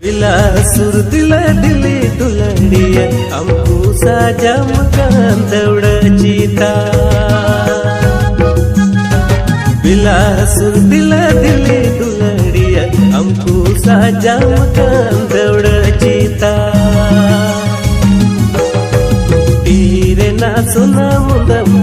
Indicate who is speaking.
Speaker 1: विलासुर दिला दिली दुलड़िया हमको साजा मकान दौड़ जीता। विलासुर दिला दिली दुलड़िया हमको साजा मकान दौड़ जीता। तीरे ना सुना मुदम